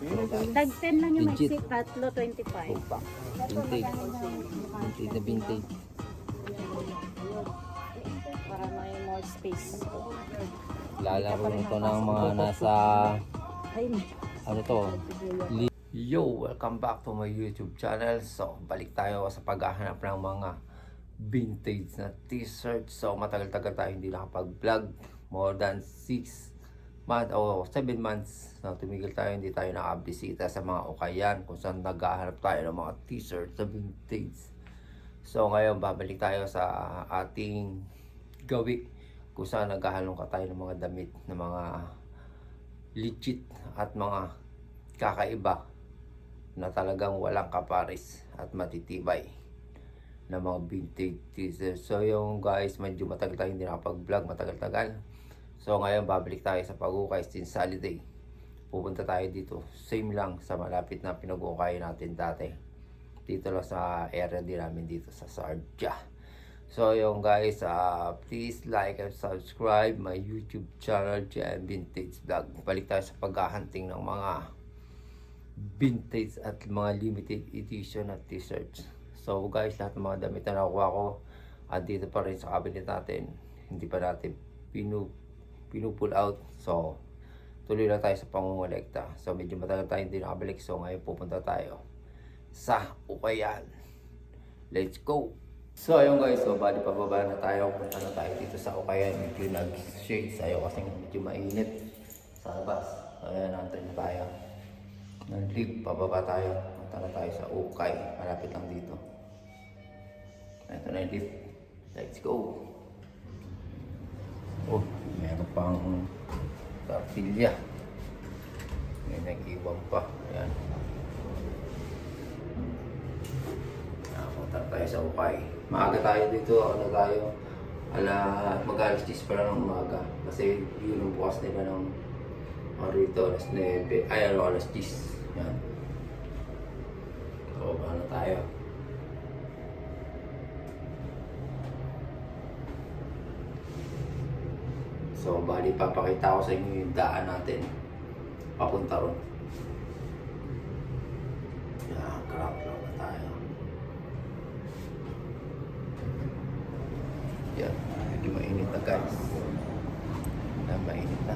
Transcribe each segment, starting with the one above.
Tag 10 lang yung Legit. maxi, tatlo 25. Tupak. Vintage. Vintage na vintage. Para may more space. Lalaro nito ng mga nasa ano to. Yo, welcome back to my YouTube channel. So, balik tayo sa paghahanap ng mga vintage na t-shirt. So, matagal-tagal tayo hindi nakapag-vlog. More than 6 months o 7 months na tumigil tayo, hindi tayo nakabisita sa mga ukayan kung saan naghahanap tayo ng mga t-shirt sa vintage. So, ngayon babalik tayo sa ating gawi kung saan naghahalong ka tayo ng mga damit na mga legit at mga kakaiba na talagang walang kaparis at matitibay na mga vintage t-shirt. So yung guys, medyo matagal tayo hindi nakapag-vlog, matagal-tagal. So ngayon babalik tayo sa pag-ukay since holiday. Pupunta tayo dito, same lang sa malapit na pinag-ukay natin dati. Dito lang sa area din namin dito sa Sarja. So yung guys, please like and subscribe my YouTube channel, JM Vintage Vlog. Balik tayo sa paghahunting ng mga vintage at mga limited edition na t-shirts. So guys, lahat ng mga damit na nakuha ko at dito pa rin sa cabinet natin, hindi pa natin pinupull out. So tuloy lang tayo sa pangungulekta. So medyo matagal tayo hindi nakabalik. So ngayon pupunta tayo sa ukayan. Let's go! So ayun guys, so bali pababa na tayo. Punta na tayo dito sa ukayan. Medyo nag-shades tayo kasi medyo mainit sa labas. So ayan, nantay na tayo ng lift, pababa tayo. Punta na tayo sa ukay, malapit lang dito. Ito na yung lift. Let's go. Oh, meron pang tortilla. May nag-iwan pa. Ayan. Punta na tayo sa ukay. Maaga tayo dito. Ano tayo? Mag-alas 10 pa lang ng umaga. Kasi yun ang bukas nila ng rito, alas 9. Ay, alas 10. Yan. So, ano tayo? So, bali papakita ko sa inyo yung daan natin papunta ron. Yan, ground floor na tayo. Yan, medyo mainit na guys. Yan, mainit na.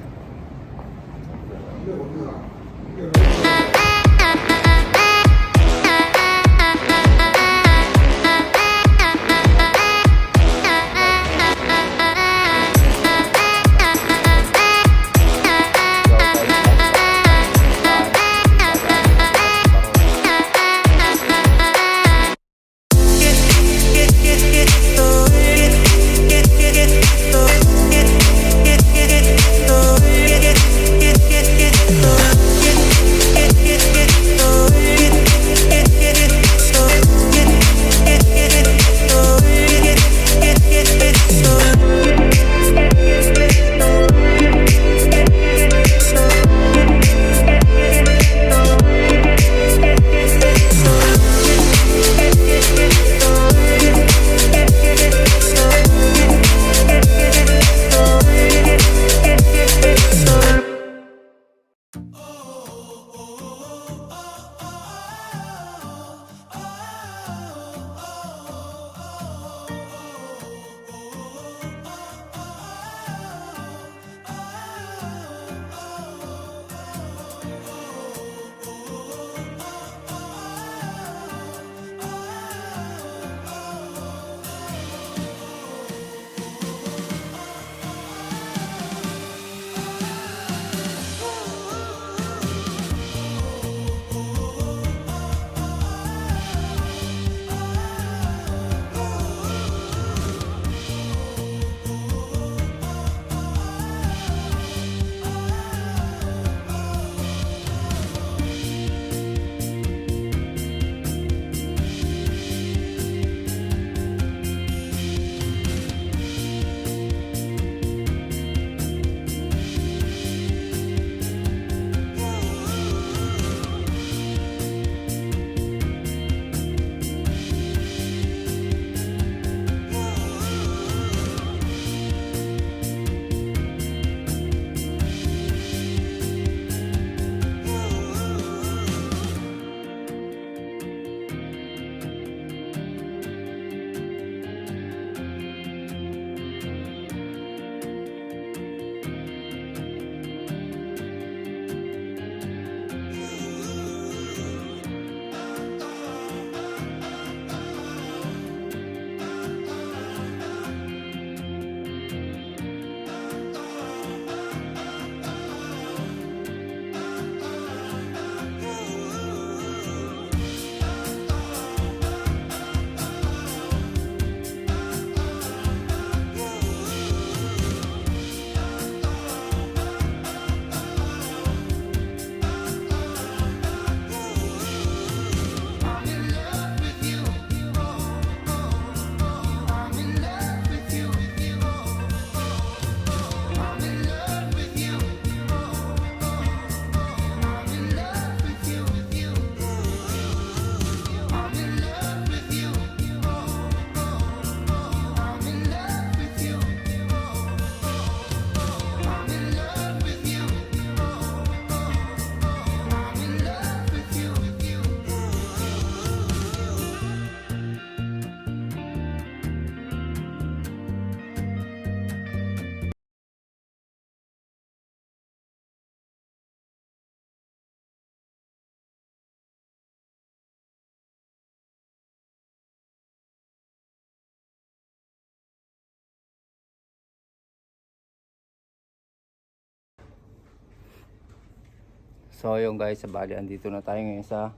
So yung guys, sa bali andito na tayo ngayon sa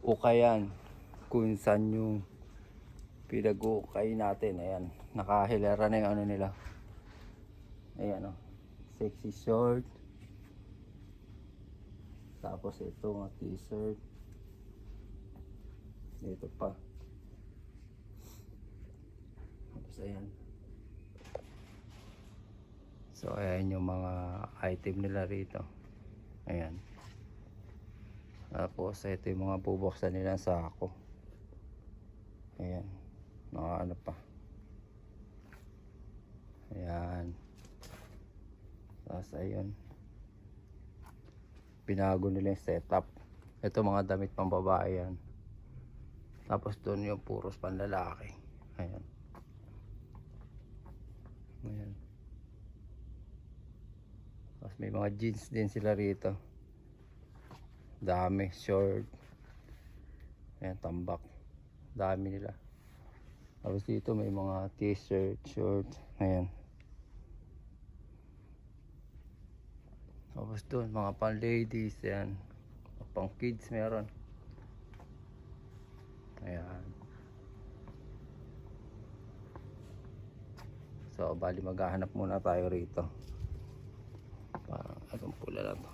Ukayan, kung saan yung pinag-ukay natin. Ayan, nakahilera na yung ano nila. Ayan o, sexy short. Tapos ito mga t-shirt. Dito pa. Tapos ayan. So ayan yung mga item nila rito. Ayan. Tapos ito yung mga bubuksan nila sa sako. Ayan. Mga ano pa. Ayan. Tapos ayun. Binago nila yung setup. Ito mga damit pang babae yan. Tapos doon yung puros panlalaki. Ayan. Ayan. Tapos may mga jeans din sila rito. Dami, short. Ayan, tambak. Dami nila. Tapos dito may mga t-shirt, short. Ayan. Tapos doon, mga pang ladies. Ayan. Pang kids meron. Ayan. So, bali maghahanap muna tayo rito. Parang atong pula na to. Ayan.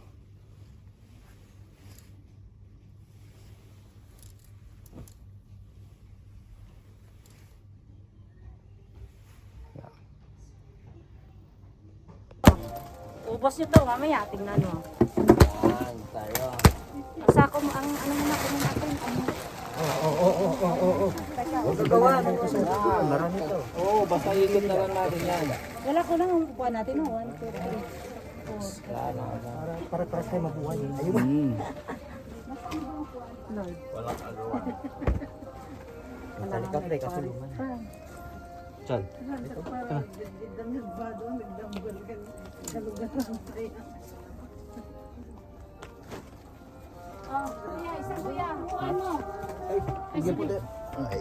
Ubos nyo to, mamaya, tingnan mo. Ayan, tayo. Asa ko ang ano na kunin natin. Gagawa ng marami to. Oo, basta ikot na lang natin yan. Wala ko lang upuan natin, no? 1, 2, 3, 4. Para tayo mabuhay. Ayun. Walang agawa. Ang talikat na kasi luman. Chan. Oh, kuya, isang kuya. Ano? Ay, sige po. Ay.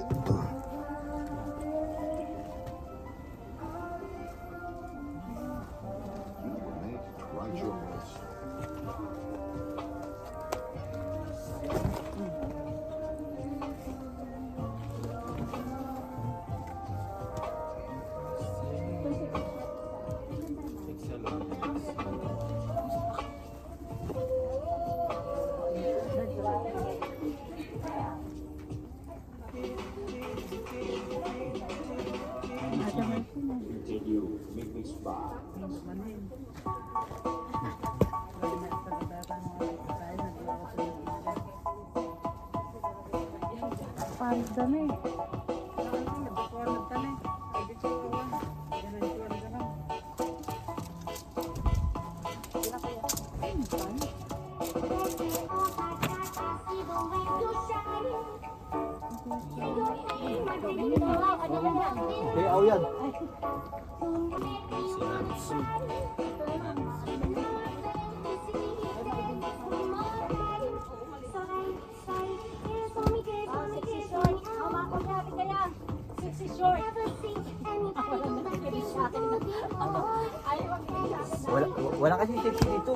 Paris dami. Kaya ako yan. Wala kasi sexy dito.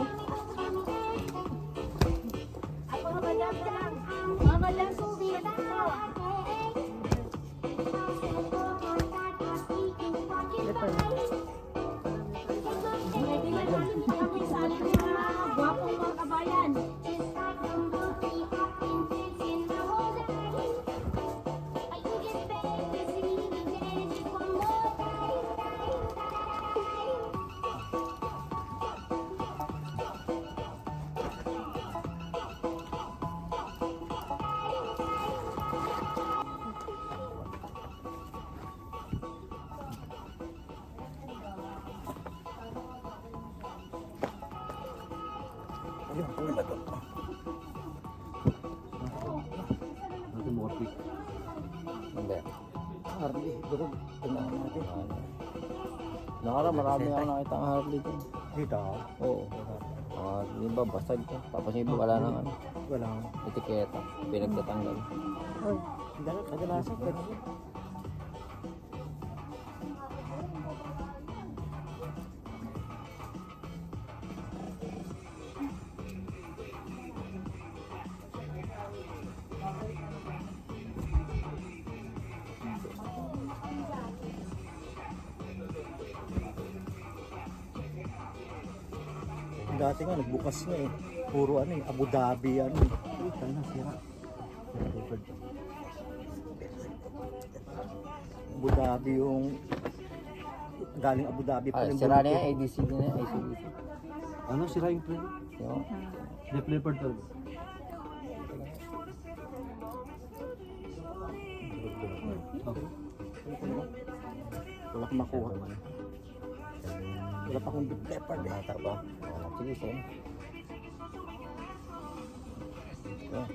Gwapong mga kabayan. Ayun, ano ba ito? Ito mo kapit. Hindi. Harley, durog. Tingnan natin. Nakara, marami ako nakita ang Harley dyan. Dito? Oo. Yung iba basag to. Tapos yung iba wala nang ano, Wala. etiketa. Pinagtatanggal. Ay, kadalasan ka naman. dati nga, nagbukas nga eh. Puro ano eh, Abu Dhabi ano eh. Uy, tayo na, sira. Abu Dhabi yung galing Abu Dhabi pa Ay, yung sira na bulto. yan, ADCD na yan, ACDC. Ano, sira yung play? Yung, Def Leppard talaga. Wala akong makuha. Wala pa akong Def Leppard eh. bata ba? Sige, sige. Yan.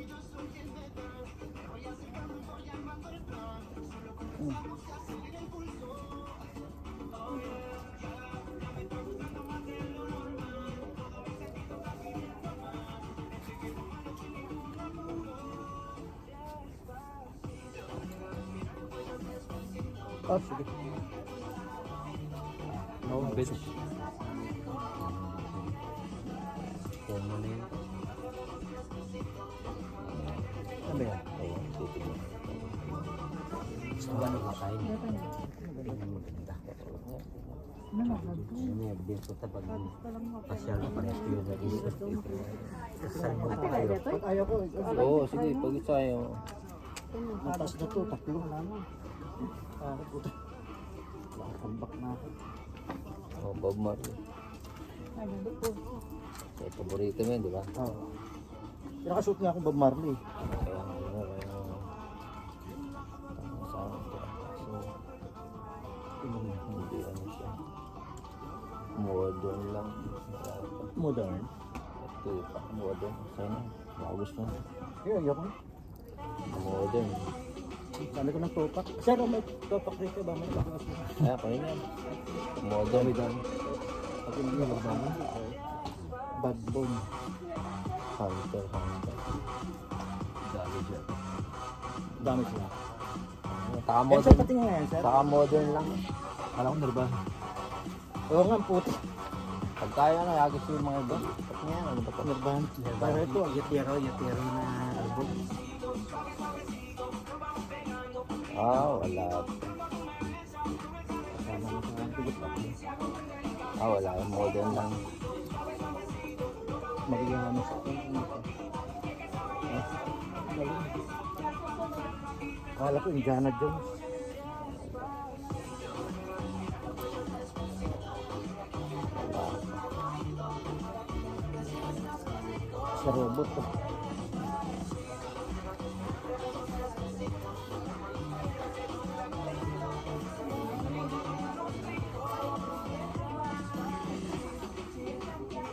Oh, sige. No, bitch. Yan mo na yun. Ano yan? Ayun, titignan. Gusto ba na makain? Dito na. Maganda. Ano maganda? Ano yung dito tapag pasyal na parehas ko yung nag-iisip. Kasal mo Ate, tayo. dito? Ayaw ko. Oo, sige, pag isayo. Matas na to, tatlo. Wala na. Ah, puta. Wala kambak na ako. Oh, Bob Marley. Ano dito? So, paborito mo yun, di ba? Oo. Pinakasuot nga akong Bob Marley. Kaya, ano, kaya, sa akin, so, hindi ano siya. Modern lang. Modern. Ito pa, modern. Sana, bagus mo. Ayun, ayoko. Modern. Sabi ko ng topak. Sir, may topak dito ba? May topak. Kaya, kaya yan. Modern. Pag hindi nga magdami. Bad bone. Hunter, hunter. Dami dyan. Dami sila. Saka Eh, sir, modern. pati nga yan, sir. Saka modern lang. Kala ko nerba. Oo nga, puti. Pag kaya na, yagis yung mga iba. Pag nga, ano ba ito? Nerbahan. Pero ito, yatiro na album. Ah, wala. Kasama mo sa tigot ako. Ah, wala. Modern lang. Magiging ano sa akin. Kala ko Indiana Jones. Sa robot to.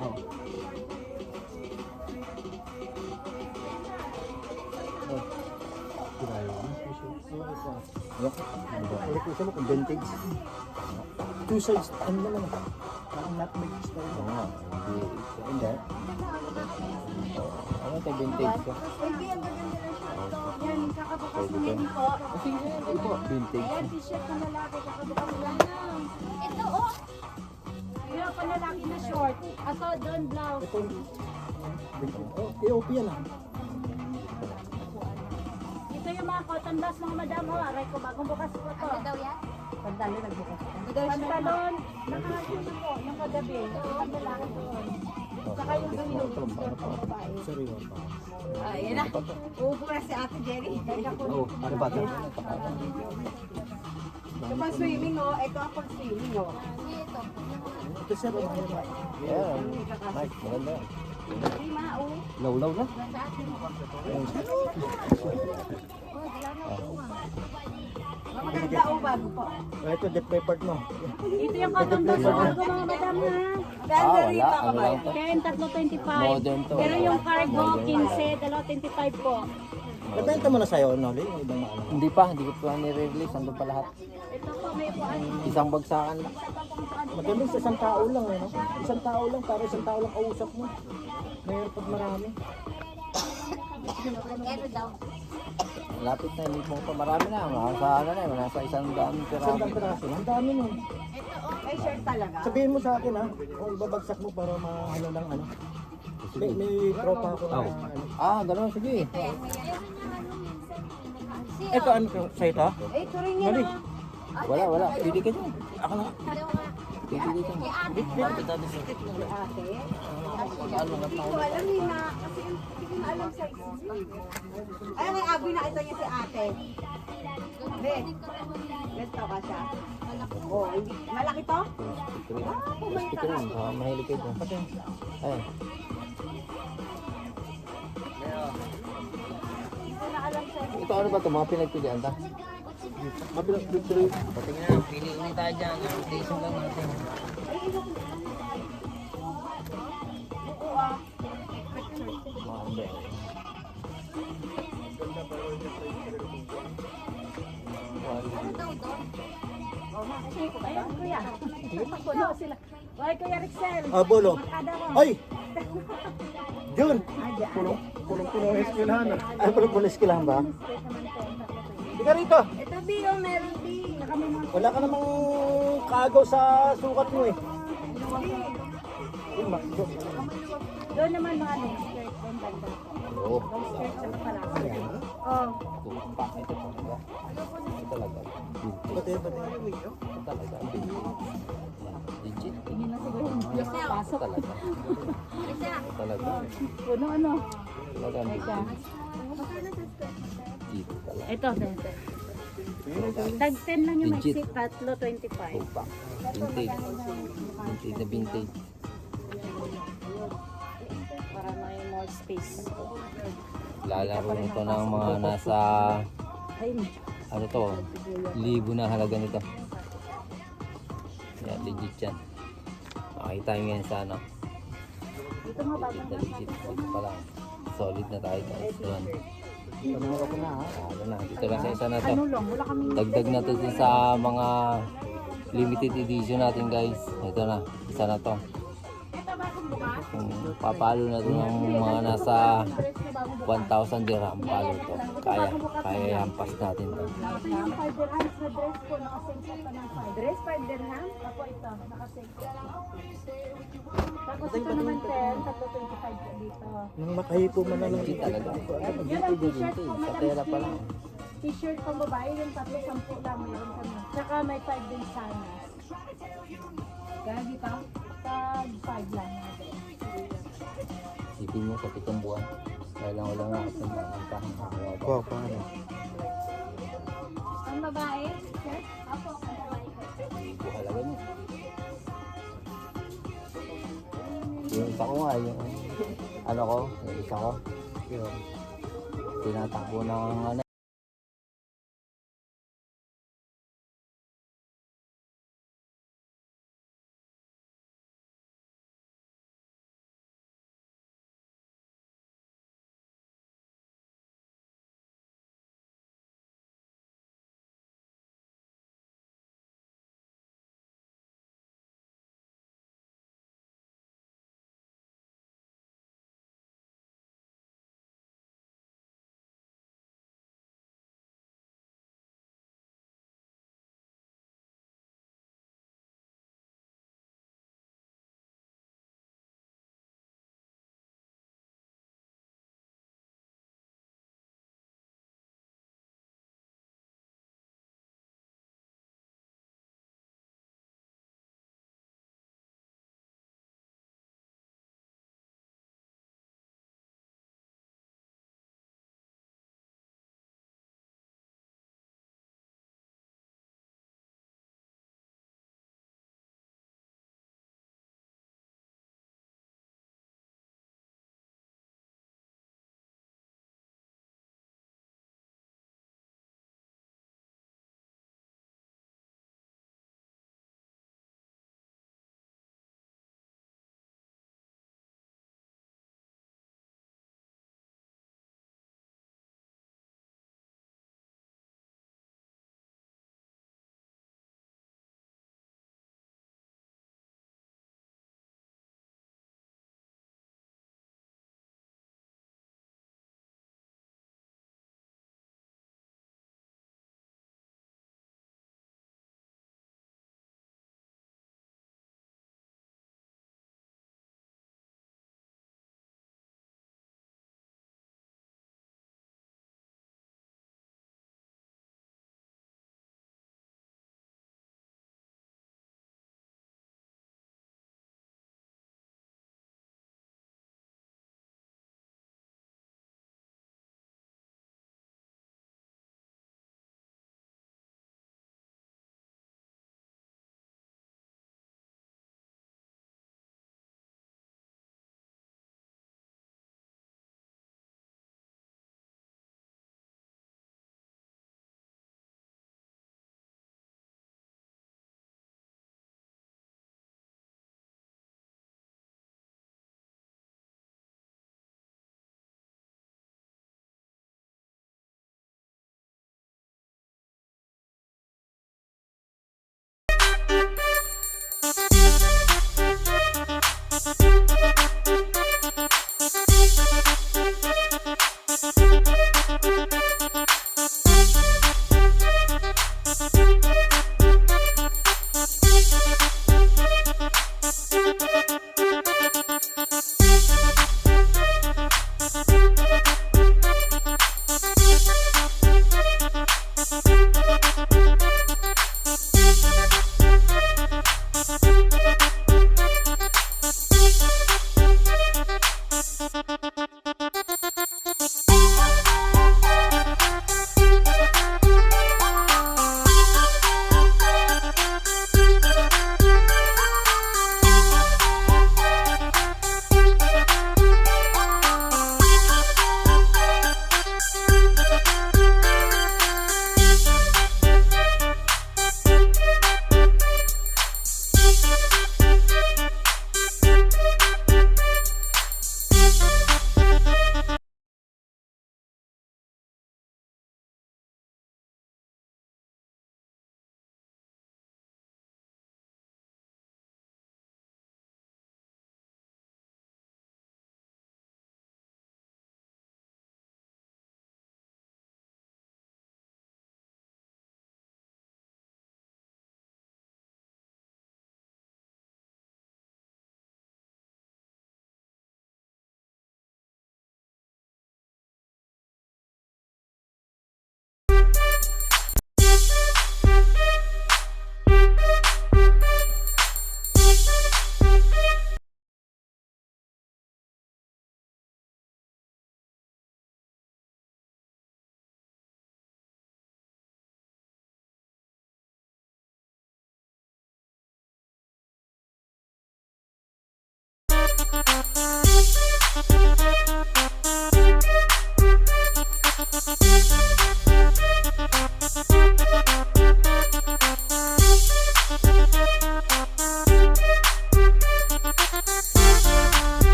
Oh. Oh. Grabe. Ulit ko mo kung vintage. Two sides, ano naman eh. Parang nutmeg style. Oo nga. Hindi. Hindi. Ano ito, vintage ko? Hindi, ang ganda na siya. Yan, kakabukas Pwede na to. yun po. Sige, ito. Vintage. Ayan, t-shirt na lalaki, kakabukas na lang. Ito, oh! Yung panlalaki na short. Ato, doon, blouse. Ito. Oh, AOP yan ah. Ito yung mga cotton blouse, mga madam. Oh, aray ko, bagong bukas po to. Ano daw yan? Pantalon, nagbukas. Pantalon, nakahagin na po, yung kagabi. Ang lalaki doon. Saka yung ganyan, skirt ng babae. Sorry mo pa. Ayan na. Uupo na si Ate Jerry. Oh, ano ba ito? Ito pa swimming, oh. Ito ang pag-swimming, oh. Ito sir, ano ba? Yeah. Nice. Maganda. Lima, oh. Law-law na. Sa atin. Maganda, oh, bago po. Ito, Def Leppard mo. Ito yung cotton blouse, oh, bago mga madam, ha. Ah, wala. Ano lang ito? Kaya yung 3.25. Modern to. Pero yung cargo, 15, 2.25 po. Nabenta mo na sa'yo, Noli? Yung ibang ano? Hindi pa. Hindi ko pa nire-release. Ando pa lahat. Ito po, may puan. Isang bagsakan lang. Magaling sa isang tao lang, eh, no? Isang tao lang, para isang tao lang kausap mo. Mayroon pag marami. Lapit na hindi mo pa. Marami na. Nasa ano na. Nasa isang daan Isang pirami. piraso. Ang dami nun. May shirt talaga. Sabihin mo sa akin, ha? O ibabagsak mo para mahalo lang, ano? May tropa ako na, ano? Ah, gano'n. Sige. Ito, ano to? Sa ito? Eh, ito rin yan, Mali. oh. Wala, wala. Pili ka dyan. Ako na. Dito dito. Si ate. Hindi ko alam eh na, kasi hindi ko na alam sa Ay, may abi na ito niya si ate. Be, ganito ka siya. Oh, hindi. Malaki to? Pumayta Ito ka. lang, baka mahilig kayo dyan. Ayun. Hindi ko na alam sa Ito ano ba ito? Mga pinagpilian ta? Mabilang victory. Patingin na, pili ulit tayo dyan. Ang station lang natin. Mga umbrella. Ayun, kuya. Puno sila. Hoy, Kuya Rixel. Bolo. Makada mo. Ay! Jun! Ah, dyan. Punong-puno ang eskwelahan. Ay, punong-puno eskwelahan ba? Di ka rito. Ito, Bio, meron din. Nakamimang. Wala ka namang kaagaw sa sukat mo eh. Doon naman mga skirt. Doon banda. Oo. Skirt sa kapalasa. Oh. Tumpak ito talaga. Ito talaga. Pati. Ito talaga. Legit. Tingin na siguro hindi pasok. Talaga. Ito talaga. Puno ano? Talaga. Teka. Dito talaga. Ito, tag 10 lang yung Legit. maxi, tatlo 25. Tumpak. Vintage. Vintage na vintage. Para may more space. Lalaro nito ng mga nasa Ay, ano to, libo na halaga nito. Yan, legit yan. Makita nyo yan sa ano. dito nga bago Legit, legit. Dito pa lang. Solid na tayo guys. Yan. Panuro ko na ha. Ano na, dito lang sa isa na to. ano lang, wala kaming Dagdag na to din sa mga limited edition natin guys. Ito na, isa na to. Papalo na to ng mga nasa 1,000 dirham palo to. Kaya hampas natin to. Ito yung 5 dirhams na dress ko, nakasave pa ng 5. Dress 5 dirhams? Ako ito, nakasave pa. Tapos ito naman 10, tatlo 25 ko dito. Nang makahipo man na lang Legit talaga. Yan ang t-shirt ko, Sa Madam tela pa lang. T-shirt pang babae, yung tatlo 10 lang meron kami. Tsaka may 5 din sana. Kaya dito, tag 5 lang. Isipin mo sa 7 buwan. Wala na ako sa mga Wow, paano? Ang babae, shirt? Ako, ang babae. Libo halaga niya. Yung isa ko nga, yung ano ko, yung isa ko, yung tinatakbo ng ano,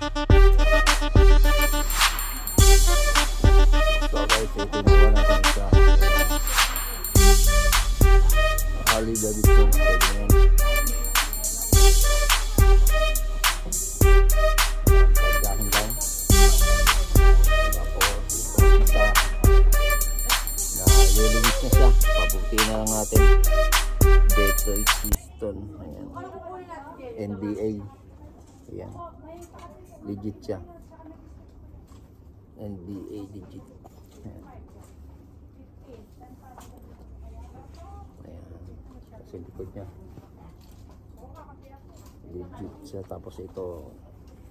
So guys, ito yung natin sa Harley Davidson. Pwede na yan. Pagkakin lang. Tapos, isa na lilinis na siya. Paputiin na lang natin. Detroit Piston. Ayan. NBA. Ayan. Legit siya. NBA legit. Ayan. Ayan. Kasi likod niya. Legit siya. Tapos ito,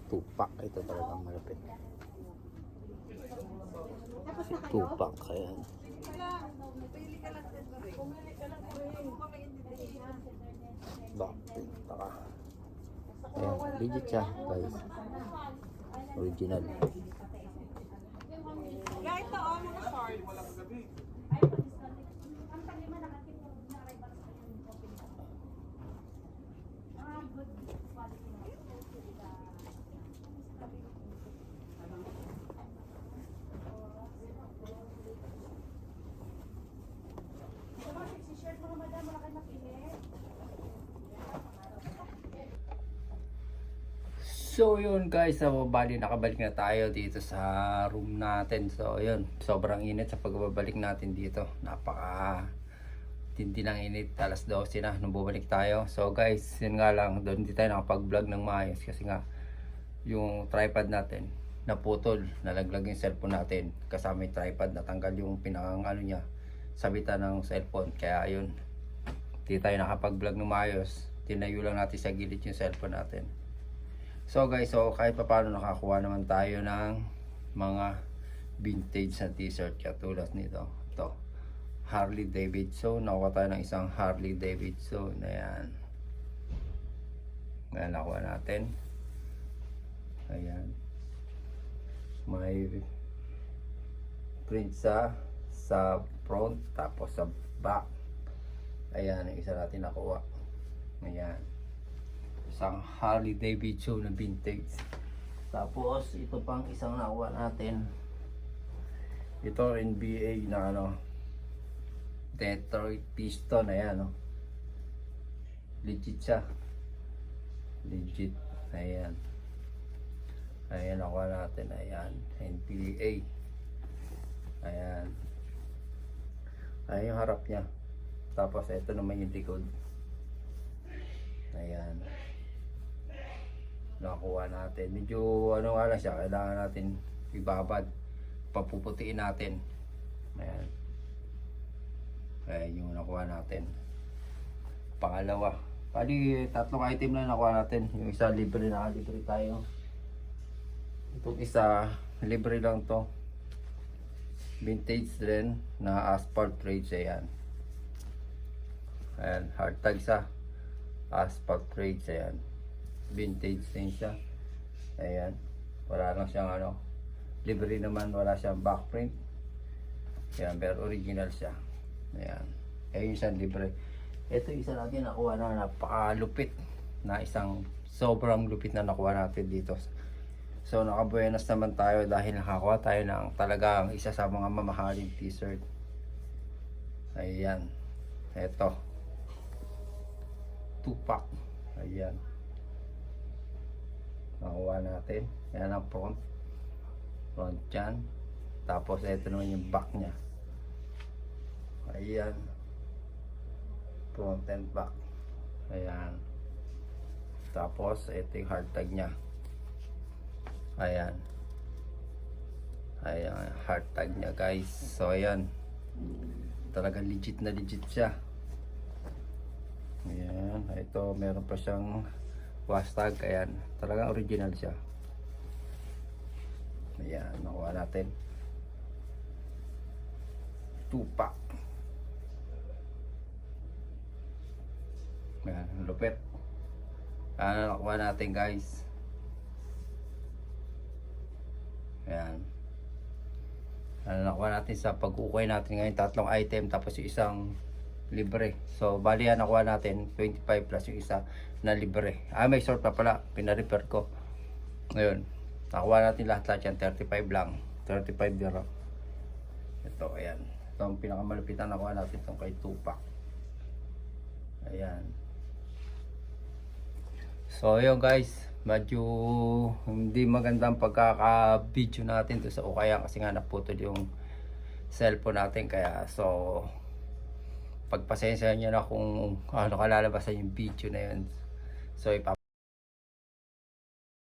tupak. Ito talagang malapit. Tupak. Ayan. Bakit? Taka. Ayan. Legit siya, guys. Original. So yun guys, bali nakabalik na tayo dito sa room natin. So yun, sobrang init sa pagbabalik natin dito. Napaka tindi ng init, alas 12 na nung bumalik tayo. So guys, yun nga lang, doon hindi tayo nakapag-vlog ng maayos kasi nga yung tripod natin naputol, nalaglag yung cellphone natin. Kasama yung tripod, natanggal yung pinakang ano niya, sabitan ng cellphone. Kaya yun, hindi tayo nakapag-vlog ng maayos. Tinayo lang natin sa gilid yung cellphone natin. So guys, so kahit pa paano nakakuha naman tayo ng mga vintage na t-shirt katulad nito. Ito, Harley Davidson. Nakuha tayo ng isang Harley Davidson. Ayan. Ayan, nakuha natin. Ayan. May print sa front, tapos sa back. Ayan, yung isa natin nakuha. Ayan. Isang Harley Davidson na vintage. Tapos ito pang isang nakuha natin. Ito NBA na ano, Detroit Piston. Ayan, no? Legit siya. Legit. Ayan. Ayan, nakuha natin. Ayan, NBA. Ayan. Ayan yung harap niya. Tapos ito naman yung likod. Ayan. Nakuha natin. Medyo ano nga lang siya, kailangan natin ibabad. Papuputiin natin. Ayan. Ayan yung nakuha natin. Pangalawa. Pali tatlong item lang nakuha natin. Yung isa libre na, libre tayo. Itong isa libre lang to. Vintage din na asphalt bridge. Ayan. Ayan, hard tag sa asphalt bridge. Ayan. Vintage din siya. Ayan. Wala lang siyang ano, libre naman, wala siyang back print. Ayan, pero original siya. Ayan. Ayan yung isang libre. Ito isa natin nakuha na napakalupit na isang sobrang lupit na nakuha natin dito. So nakabuenas naman tayo dahil nakakuha tayo ng talagang isa sa mga mamahaling t-shirt. Ayan. Ito. Tupac. Ayan. Nakuha natin. Ayan ang front. Front dyan. Tapos ito naman yung back nya. Ayan. Front and back. Ayan. Tapos ito yung hard tag nya. Ayan. Ayan, hard tag nya guys. So ayan. Talagang legit na legit siya. Ayan. Ito meron pa siyang hashtag. Ayan. Talagang original siya. Ayan. Nakuha natin. Tupac. Ayan. Lupit. Ayan. Nakuha natin guys. Ayan. Ano nakuha natin sa pag-ukay natin ngayon, tatlong item tapos yung isang libre. So bali yan nakuha natin 25 plus yung isa na libre. May short pa pala, pina-repair ko. Ngayon, Nakuha natin lahat yan, 35 lang. 35 dirham. Ito, ayan. Ito ang pinakamalupitan nakuha natin itong kay Tupac. Ayan. So, yun guys. Medyo hindi magandang pagkaka-video natin to sa Ukayan kasi nga naputol yung cellphone natin. Kaya, so, pagpasensya nyo na kung ano kalalabasan yung video na yun. So,